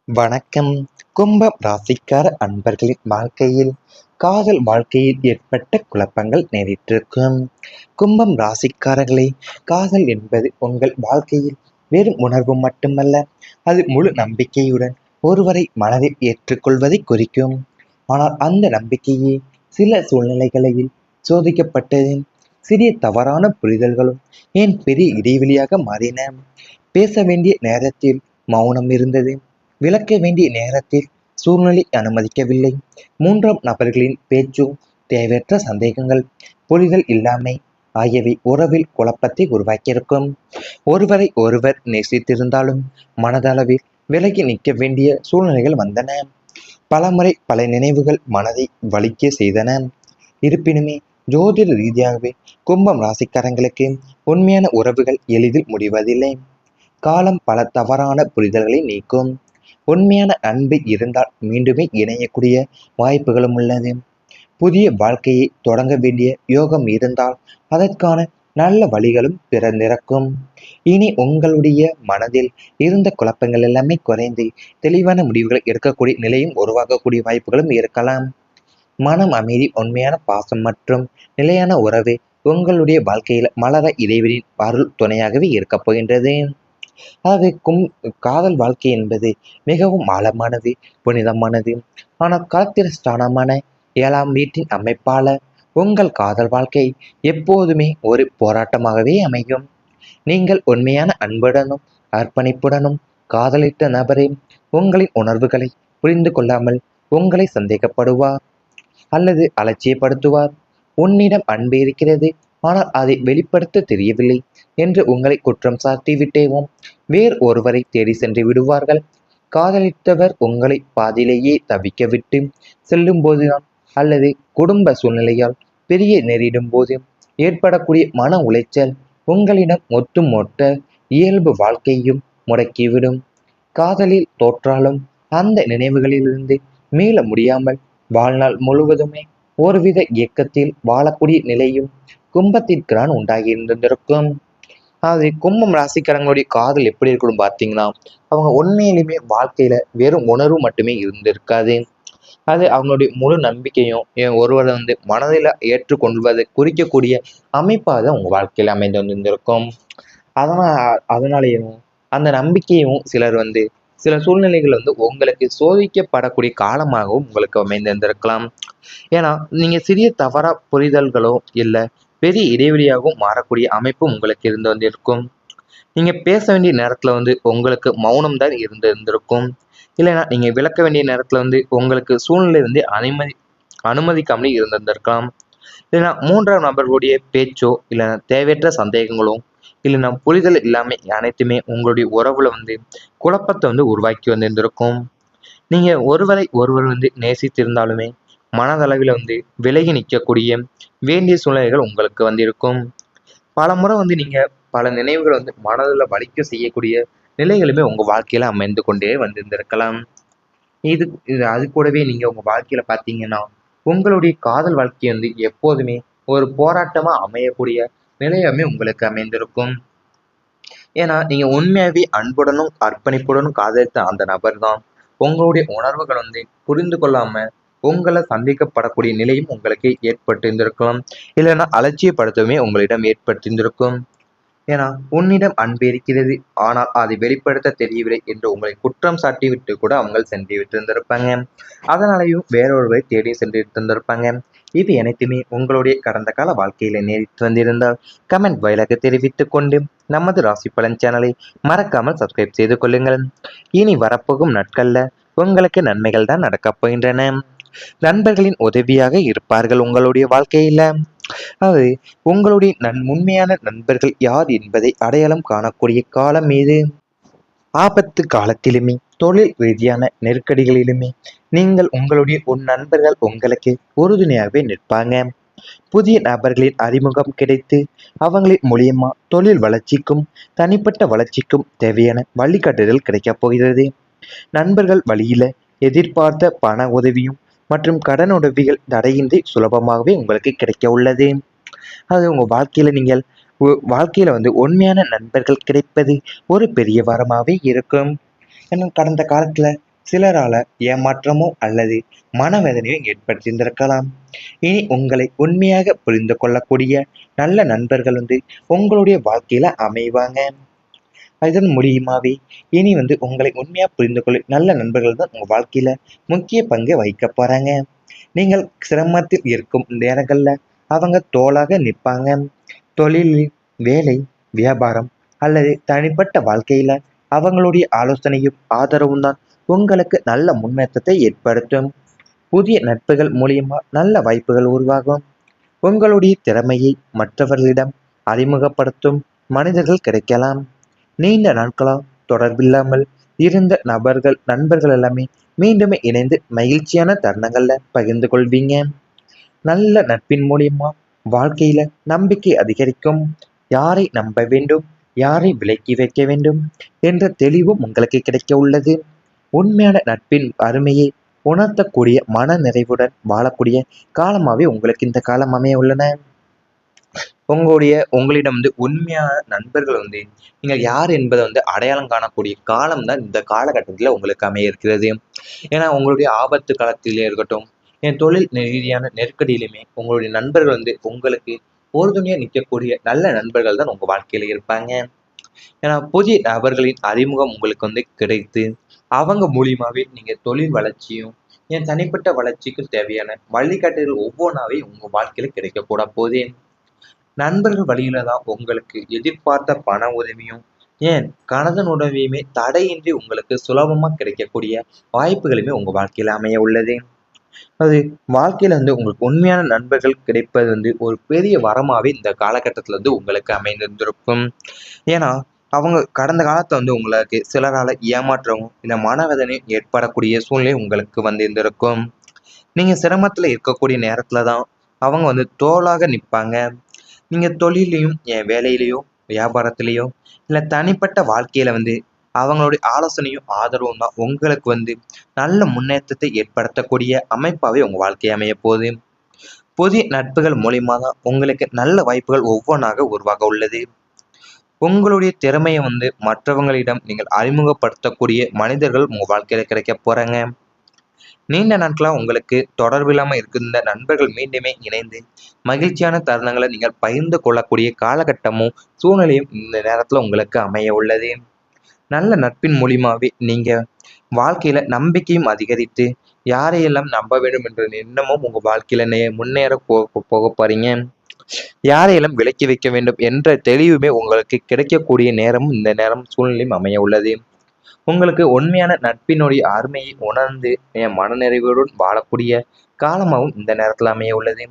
வணக்கம். கும்பம் ராசிக்கார அன்பர்களின் வாழ்க்கையில் காதல் வாழ்க்கையில் ஏற்பட்ட குழப்பங்கள் நேரிட்டிருக்கும். கும்பம் ராசிக்காரர்களே, காதல் என்பது உங்கள் வாழ்க்கையில் வெறும் உணர்வு மட்டுமல்ல, அது முழு நம்பிக்கையுடன் ஒருவரை மனதில் ஏற்றுக்கொள்வதை குறிக்கும். ஆனால் அந்த நம்பிக்கையே சில சூழ்நிலைகளில் சோதிக்கப்பட்டது. சிறிய தவறான புரிதல்களும் ஏன் பெரிய இடைவெளியாக மாறின. பேச வேண்டிய நேரத்தில் மௌனம் இருந்தது. விளக்க வேண்டிய நேரத்தில் சூழ்நிலை அனுமதிக்கவில்லை. மூன்றாம் நபர்களின் பேச்சும் தேவையற்ற சந்தேகங்கள், புரிதல் இல்லாமை ஆகியவை உறவில் குழப்பத்தை உருவாக்கியிருக்கும். ஒருவரை ஒருவர் நேசித்திருந்தாலும் மனதளவில் விலகி நிற்க வேண்டிய சூழ்நிலைகள் வந்தன. பலமுறை பல நினைவுகள் மனதை வலிக்க செய்தன. இருப்பினுமே ஜோதிட ரீதியாகவே கும்பம் ராசிக்காரங்களுக்கு உண்மையான உறவுகள் எளிதில் முடிவதில்லை. காலம் பல தவறான புரிதல்களை நீக்கும். உண்மையான அன்பு இருந்தால் மீண்டுமே இணையக்கூடிய வாய்ப்புகளும் உள்ளது. புதிய வாழ்க்கையை தொடங்க வேண்டிய யோகம் இருந்தால் அதற்கான நல்ல வழிகளும் பிறந்திருக்கும். இனி உங்களுடைய மனதில் இருந்த குழப்பங்கள் எல்லாமே குறைந்து தெளிவான முடிவுகளை எடுக்கக்கூடிய நிலையும் உருவாக்கக்கூடிய வாய்ப்புகளும் இருக்கலாம். மனம் அமைதி, உண்மையான பாசம் மற்றும் நிலையான உறவு உங்களுடைய வாழ்க்கையில் மலர இறைவனின் அருள் துணையாகவே இருக்கப் போகின்றது. ஆகவே காதல் வாழ்க்கை என்பது மிகவும் ஆழமானது, புனிதமானது. ஆனால் களத்திரஸ்தானமான 7ஆம் வீட்டின் அமைப்பால உங்கள் காதல் வாழ்க்கை எப்போதுமே ஒரு போராட்டமாகவே அமையும். நீங்கள் உண்மையான அன்புடனும் அர்ப்பணிப்புடனும் காதலித்த நபரே உங்களின் உணர்வுகளை புரிந்து கொள்ளாமல் உங்களை சந்தேகப்படுவார் அல்லது அலட்சியப்படுத்துவார். உன்னிடம் அன்பு இருக்கிறது, ஆனால் அதை வெளிப்படுத்த தெரியவில்லை என்று உங்களை குற்றம் சாட்டிவிட்டேவும் வேறு ஒருவரை தேடி சென்று விடுவார்கள். காதலித்தவர் உங்களை பாதியிலேயே தவிக்க விட்டு செல்லும் போதுதான் அல்லது குடும்ப சூழ்நிலையால் பெரிய நேரிடும் போது ஏற்படக்கூடிய மன உளைச்சல் உங்களிடம் மொத்த இயல்பு வாழ்க்கையும் முடக்கிவிடும். காதலில் தோற்றாலும் அந்த நினைவுகளிலிருந்து மீள முடியாமல் வாழ்நாள் முழுவதுமே ஒருவித இயக்கத்தில் வாழக்கூடிய நிலையும் கும்பத்திற்குதான் உண்டாகியிருந்திருக்கும். அது கும்பம் ராசிக்காரங்களுடைய காதல் எப்படி இருக்கணும் பார்த்தீங்கன்னா, அவங்க உண்மையிலுமே வாழ்க்கையில வெறும் உணர்வு மட்டுமே இருந்திருக்காது. அது அவங்களுடைய முழு நம்பிக்கையும் ஒருவரை மனதில் ஏற்றுக்கொள்வதை குறிக்கக்கூடிய அமைப்பாக தான் உங்க வாழ்க்கையில அமைந்து வந்திருந்திருக்கும். அதனாலேயும் அந்த நம்பிக்கையும் சிலர் சில சூழ்நிலைகள் உங்களுக்கு சோதிக்கப்படக்கூடிய காலமாகவும் உங்களுக்கு அமைந்திருந்திருக்கலாம். ஏன்னா நீங்க சிறிய தவறா புரிதல்களோ இல்லை பெரிய இடைவெளியாகவும் மாறக்கூடிய அமைப்பு உங்களுக்கு இருந்து வந்திருக்கும். நீங்க பேச வேண்டிய நேரத்துல உங்களுக்கு மௌனம் தான் இருந்திருக்கும். இல்லைன்னா நீங்க விளக்க வேண்டிய நேரத்துல உங்களுக்கு சூழ்நிலை அனுமதிக்காமலே இருந்திருந்திருக்கலாம். இல்லைன்னா மூன்றாம் நபர்களுடைய பேச்சோ இல்லைன்னா தேவையற்ற சந்தேகங்களோ இல்லைன்னா புரிதல் இல்லாம அனைத்துமே உங்களுடைய உறவுல குழப்பத்தை உருவாக்கி வந்திருந்திருக்கும். நீங்க ஒருவரை ஒருவர் நேசித்திருந்தாலுமே மனதளவில் விலகி நிற்கக்கூடிய வேண்டிய சூழ்நிலைகள் உங்களுக்கு இருக்கும். பல முறை நீங்க பல நினைவுகள் மனதில் வலிக்க செய்யக்கூடிய நிலைகளுமே உங்க வாழ்க்கையில அமைந்து கொண்டே வந்திருந்திருக்கலாம். இது இது அது கூடவே நீங்க உங்க வாழ்க்கையில பார்த்தீங்கன்னா உங்களுடைய காதல் வாழ்க்கை எப்போதுமே ஒரு போராட்டமா அமையக்கூடிய நிலையமே உங்களுக்கு அமைந்திருக்கும். ஏன்னா நீங்க உண்மையாவே அன்புடனும் அர்ப்பணிப்புடனும் காதலித்த அந்த நபர் தான் உங்களுடைய உணர்வுகள் புரிந்து கொள்ளாம உங்களை சந்திக்கப்படக்கூடிய நிலையும் உங்களுக்கு ஏற்பட்டிருந்திருக்கலாம். இல்லைன்னா அலட்சியப்படுத்தவே உங்களிடம் ஏற்பட்டிருந்திருக்கும். ஏன்னா உன்னிடம் அன்பு இருக்கிறது, ஆனால் அதை வெளிப்படுத்த தெரியவில்லை என்று உங்களை குற்றம் சாட்டி விட்டு கூட அவங்க சென்று விட்டிருந்திருப்பாங்க. அதனாலையும் வேறொருவரை தேடி சென்று இருந்திருப்பாங்க. இது அனைத்துமே உங்களுடைய கடந்த கால வாழ்க்கையில நேரிட்டு வந்திருந்தால் கமெண்ட் வாயிலாக தெரிவித்துக் கொண்டு நமது ராசி பலன் சேனலை மறக்காமல் சப்ஸ்கிரைப் செய்து கொள்ளுங்கள். இனி வரப்போகும் நாட்கள்ல உங்களுக்கு நன்மைகள் தான் நடக்கப் போகின்றன. நண்பர்களின் உதவியாக இருப்பார்கள் உங்களுடைய வாழ்க்கையில. அது உங்களுடைய உண்மையான நண்பர்கள் யார் என்பதை அடையாளம் காணக்கூடிய காலம் இது. ஆபத்து காலத்திலுமே தொழில் ரீதியான நெருக்கடிகளிலுமே நீங்கள் உங்களுடைய நண்பர்கள் உங்களுக்கு உறுதுணையாகவே நிற்பாங்க. புதிய நபர்களின் அறிமுகம் கிடைத்து அவங்களின் மூலியமா தொழில் வளர்ச்சிக்கும் தனிப்பட்ட வளர்ச்சிக்கும் தேவையான வழிகாட்டுதல் கிடைக்கப் போகிறது. நண்பர்கள் வழியில எதிர்பார்த்த பண உதவியும் மற்றும் கடன் உதவிகள் தடையின்றி சுலபமாகவே உங்களுக்கு கிடைக்க உள்ளது. அது உங்கள் வாழ்க்கையில் நீங்கள் வாழ்க்கையில் உண்மையான நண்பர்கள் கிடைப்பது ஒரு பெரிய வரமாகவே இருக்கும். ஏன்னா கடந்த காலத்தில் சிலரால ஏமாற்றமோ அல்லது மனவேதனையோ ஏற்படுத்தியிருந்திருக்கலாம். இனி உங்களை உண்மையாக புரிந்து கொள்ளக்கூடிய நல்ல நண்பர்கள் உங்களுடைய வாழ்க்கையில அமைவாங்க. இதன் மூலியமாவே இனி உங்களை உண்மையா புரிந்து கொள்ள நல்ல நண்பர்கள் தான் உங்க வாழ்க்கையில முக்கிய பங்கு வகிக்க போறாங்க. நீங்கள் சிரமத்தில் இருக்கும் நேரங்கள்ல அவங்க தோளாக நிற்பாங்க. தொழிலில், வேலை, வியாபாரம் அல்லது தனிப்பட்ட வாழ்க்கையில அவங்களுடைய ஆலோசனையும் ஆதரவும் தான் உங்களுக்கு நல்ல முன்னேற்றத்தை ஏற்படுத்தும். புதிய நட்புகள் மூலியமா நல்ல வாய்ப்புகள் உருவாகும். உங்களுடைய திறமையை மற்றவர்களிடம் அறிமுகப்படுத்தும் மனிதர்கள் கிடைக்கலாம். நீண்ட நாட்களா தொடர்பில்லாமல் இருந்த நண்பர்கள் எல்லாமே மீண்டுமே இணைந்து மகிழ்ச்சியான தருணங்கள்ல பகிர்ந்து கொள்வீங்க. நல்ல நட்பின் மூலியமா வாழ்க்கையில நம்பிக்கை அதிகரிக்கும். யாரை நம்ப வேண்டும், யாரை விலக்கி வைக்க வேண்டும் என்ற தெளிவும் உங்களுக்கு கிடைக்க உள்ளது. உண்மையான நட்பின் அருமையை உணர்த்தக்கூடிய மன நிறைவுடன் வாழக்கூடிய காலமாவே உங்களுக்கு இந்த காலம் அமைய உள்ளன. உங்களிடம் உண்மையான நண்பர்கள் நீங்கள் யார் என்பதை அடையாளம் காணக்கூடிய காலம் தான் இந்த காலகட்டத்தில் உங்களுக்கு அமைய இருக்கிறது. ஏன்னா உங்களுடைய ஆபத்து காலத்திலே இருக்கட்டும், என் தொழில் ரீதியான நெருக்கடியிலுமே உங்களுடைய நண்பர்கள் உங்களுக்கு உறுதுணையாக நிற்கக்கூடிய நல்ல நண்பர்கள் தான் உங்கள் வாழ்க்கையில் இருப்பாங்க. ஏன்னா புதிய நபர்களின் அறிமுகம் உங்களுக்கு கிடைத்து அவங்க மூலியமாவே நீங்கள் தொழில் வளர்ச்சியும் என் தனிப்பட்ட வளர்ச்சிக்கும் தேவையான வழிகாட்டுதல் ஒவ்வொன்றாவே உங்கள் வாழ்க்கையில் கிடைக்கக்கூட போதே. நண்பர்கள் வழியில தான் உங்களுக்கு எதிர்பார்த்த பண உதவியும் ஏன் கணவன் உதவியுமே தடையின்றி உங்களுக்கு சுலபமா கிடைக்கக்கூடிய வாய்ப்புகளுமே உங்க வாழ்க்கையில அமைய உள்ளது. அது வாழ்க்கையில உங்களுக்கு உண்மையான நண்பர்கள் கிடைப்பது ஒரு பெரிய வரமாவே இந்த காலகட்டத்துல உங்களுக்கு அமைந்திருந்திருக்கும். ஏன்னா அவங்க கடந்த காலத்துல உங்களுக்கு சிலரால ஏமாற்றவும் இல்லை மனவேதனையும் ஏற்படக்கூடிய சூழ்நிலை உங்களுக்கு இருந்திருக்கும். நீங்க சிரமத்துல இருக்கக்கூடிய நேரத்துல தான் அவங்க தோளாக நிற்பாங்க. நீங்க தொழிலையும் என் வேலையிலையோ வியாபாரத்திலேயோ இல்லை தனிப்பட்ட வாழ்க்கையில அவங்களுடைய ஆலோசனையும் ஆதரவும் தான் உங்களுக்கு நல்ல முன்னேற்றத்தை ஏற்படுத்தக்கூடிய அமைப்பாவே உங்க வாழ்க்கை அமைய போகுது. புதிய நட்புகள் மூலியமா தான் உங்களுக்கு நல்ல வாய்ப்புகள் ஒவ்வொன்றாக உருவாக உள்ளது. உங்களுடைய திறமையை மற்றவங்களிடம் நீங்கள் அறிமுகப்படுத்தக்கூடிய மனிதர்கள் உங்க வாழ்க்கையில கிடைக்க போறாங்க. நீண்ட நாட்களா உங்களுக்கு தொடர்பில்லாமல் இருக்கின்ற நண்பர்கள் மீண்டுமே இணைந்து மகிழ்ச்சியான தருணங்களை நீங்கள் பகிர்ந்து கொள்ளக்கூடிய காலகட்டமும் சூழ்நிலையும் இந்த நேரத்துல உங்களுக்கு அமைய உள்ளது. நல்ல நட்பின் மூலியமாவே நீங்க வாழ்க்கையில நம்பிக்கையும் அதிகரித்து யாரையெல்லாம் நம்ப வேண்டும் என்ற எண்ணமும் உங்க வாழ்க்கையில முன்னேற போக போறீங்க. யாரையெல்லாம் விலக்கி வைக்க வேண்டும் என்ற தெளிவுமே உங்களுக்கு கிடைக்கக்கூடிய நேரமும் இந்த நேரம் சூழ்நிலையும் அமைய உள்ளது. உங்களுக்கு உண்மையான நட்பினுடைய அருமையை உணர்ந்து என் மனநிறைவுடன் வாழக்கூடிய காலமாகவும் இந்த நேரத்தில் அமைய உள்ளது.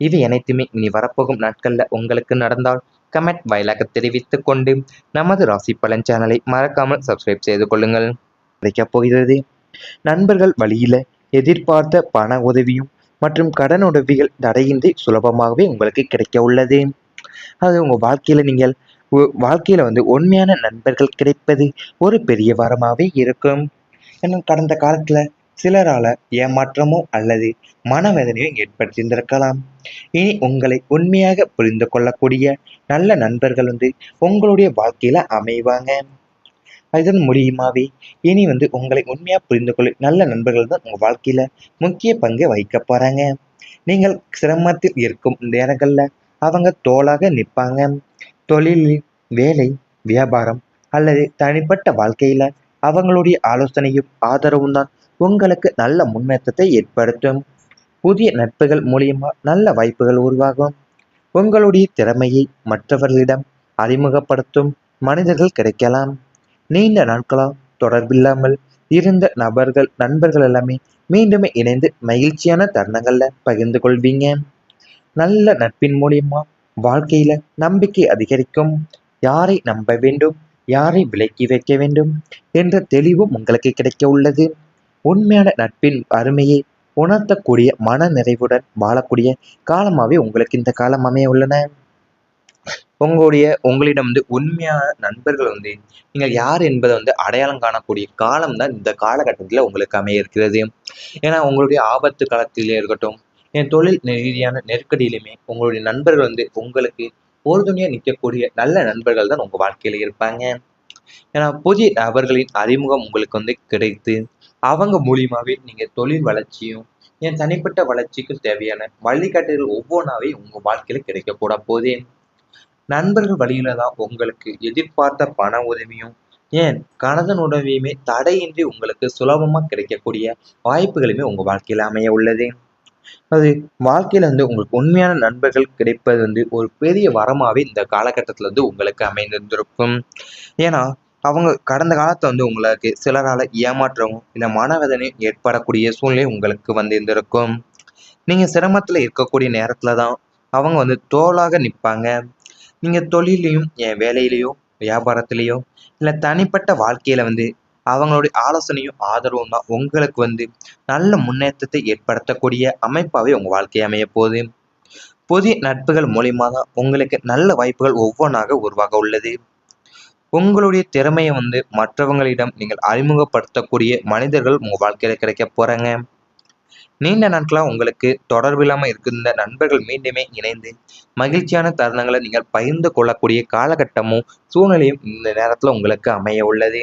இது அனைத்துமே இனி வரப்போகும் நாட்கள்ல உங்களுக்கு நடந்தால் கமெண்ட் வாயிலாக தெரிவித்துக் கொண்டு நமது ராசி பலன் சேனலை மறக்காமல் சப்ஸ்கிரைப் செய்து கொள்ளுங்கள். கிடைக்கப் போகிறது. நண்பர்கள் வழியில எதிர்பார்த்த பண உதவியும் மற்றும் கடன் உதவிகள் தடையின்றி சுலபமாகவே உங்களுக்கு கிடைக்க உள்ளது. அது உங்க வாழ்க்கையில நீங்கள் வாழ்க்கையில உண்மையான நண்பர்கள் கிடைப்பது ஒரு பெரிய வரமாவே இருக்கும். ஏன்னா கடந்த காலத்துல சிலரால ஏமாற்றமோ அல்லது மனவேதனையோ ஏற்படுத்தியிருந்திருக்கலாம். இனி உங்களை உண்மையாக புரிந்து கொள்ளக்கூடிய நல்ல நண்பர்கள் உங்களுடைய வாழ்க்கையில அமைவாங்க. இதன் மூலியமாவே இனி உங்களை உண்மையா புரிந்து கொள்ள நல்ல நண்பர்கள் தான் உங்க வாழ்க்கையில முக்கிய பங்கு வகிக்க போறாங்க. நீங்கள் சிரமத்தில் இருக்கும் நேரங்கள்ல அவங்க தோளாக நிற்பாங்க. தொழிலில், வேலை, வியாபாரம் அல்லது தனிப்பட்ட வாழ்க்கையில அவங்களுடைய ஆலோசனையும் ஆதரவும் தான் உங்களுக்கு நல்ல முன்னேற்றத்தை ஏற்படுத்தும். புதிய நட்புகள் மூலியமா நல்ல வாய்ப்புகள் உருவாகும். உங்களுடைய திறமையை மற்றவர்களிடம் அறிமுகப்படுத்தும் மனிதர்கள் கிடைக்கலாம். நீண்ட நாட்களா தொடர்பில்லாமல் இருந்த நண்பர்கள் எல்லாமே மீண்டுமே இணைந்து மகிழ்ச்சியான தருணங்கள்ல பகிர்ந்து கொள்வீங்க. நல்ல நட்பின் மூலியமா வாழ்க்கையில நம்பிக்கை அதிகரிக்கும். யாரை நம்ப வேண்டும், யாரை விலக்கி வைக்க வேண்டும் என்ற தெளிவும் உங்களுக்கு கிடைக்க உள்ளது. உண்மையான நட்பின் அருமையை உணர்த்தக்கூடிய மன நிறைவுடன் வாழக்கூடிய காலமாவே உங்களுக்கு இந்த காலம் அமைய உள்ளன. உங்களிடம் உண்மையான நண்பர்கள் நீங்கள் யார் என்பதை அடையாளம் காணக்கூடிய காலம் தான் இந்த காலகட்டத்தில் உங்களுக்கு அமைய இருக்கிறது. ஏன்னா உங்களுடைய ஆபத்து காலத்திலே இருக்கட்டும், என் தொழில் ரீதியான நெருக்கடியிலுமே உங்களுடைய நண்பர்கள் உங்களுக்கு உறுதுணையாக நிற்கக்கூடிய நல்ல நண்பர்கள் தான் உங்கள் வாழ்க்கையில் இருப்பாங்க. ஏன்னா புதிய நபர்களின் அறிமுகம் உங்களுக்கு கிடைத்து அவங்க மூலியமாவே நீங்க தொழில் வளர்ச்சியும், என் தனிப்பட்ட வளர்ச்சிக்கு தேவையான வழிகாட்டுதல் ஒவ்வொன்னாவே உங்க வாழ்க்கையில கிடைக்கக்கூட போதே. நண்பர்கள் வழியில தான் உங்களுக்கு எதிர்பார்த்த பண உதவியும், ஏன் கனதன் உதவியுமே தடையின்றி உங்களுக்கு சுலபமா கிடைக்கக்கூடிய வாய்ப்புகளுமே உங்க வாழ்க்கையில அமைய உள்ளது. அது வாழ்க்கையில உங்களுக்கு உண்மையான நண்பர்கள் கிடைப்பது ஒரு பெரிய வரமாவே இந்த காலகட்டத்துல உங்களுக்கு அமைந்திருந்திருக்கும். ஏன்னா, அவங்க கடந்த காலத்துல உங்களுக்கு சிலரால ஏமாற்றமும், இல்ல மனவேதனையும் ஏற்படக்கூடிய சூழ்நிலை உங்களுக்கு இருந்திருக்கும். நீங்க சிரமத்துல இருக்கக்கூடிய நேரத்துல தான் அவங்க தோளாக நிப்பாங்க. நீங்க தொழில்லயும், வேலையிலயோ, வியாபாரத்திலயோ, இல்ல தனிப்பட்ட வாழ்க்கையில அவங்களுடைய ஆலோசனையும், ஆதரவும் தான் உங்களுக்கு நல்ல முன்னேற்றத்தை ஏற்படுத்தக்கூடிய அமைப்பாவே உங்க வாழ்க்கை அமையப் போகுது. புதிய நட்புகள் மூலியமா தான் உங்களுக்கு நல்ல வாய்ப்புகள் ஒவ்வொன்னாக உருவாக உள்ளது. உங்களுடைய திறமைய மற்றவங்களிடம் நீங்கள் அறிமுகப்படுத்தக்கூடிய மனிதர்கள் உங்க வாழ்க்கையில கிடைக்கப் போறாங்க. நீண்ட நாட்களா உங்களுக்கு தொடர்பில்லாம இருக்கின்ற நண்பர்கள் மீண்டுமே இணைந்து மகிழ்ச்சியான தருணங்களை நீங்கள் பகிர்ந்து கொள்ளக்கூடிய காலகட்டமும், சூழ்நிலையும் இந்த நேரத்துல உங்களுக்கு அமைய உள்ளது.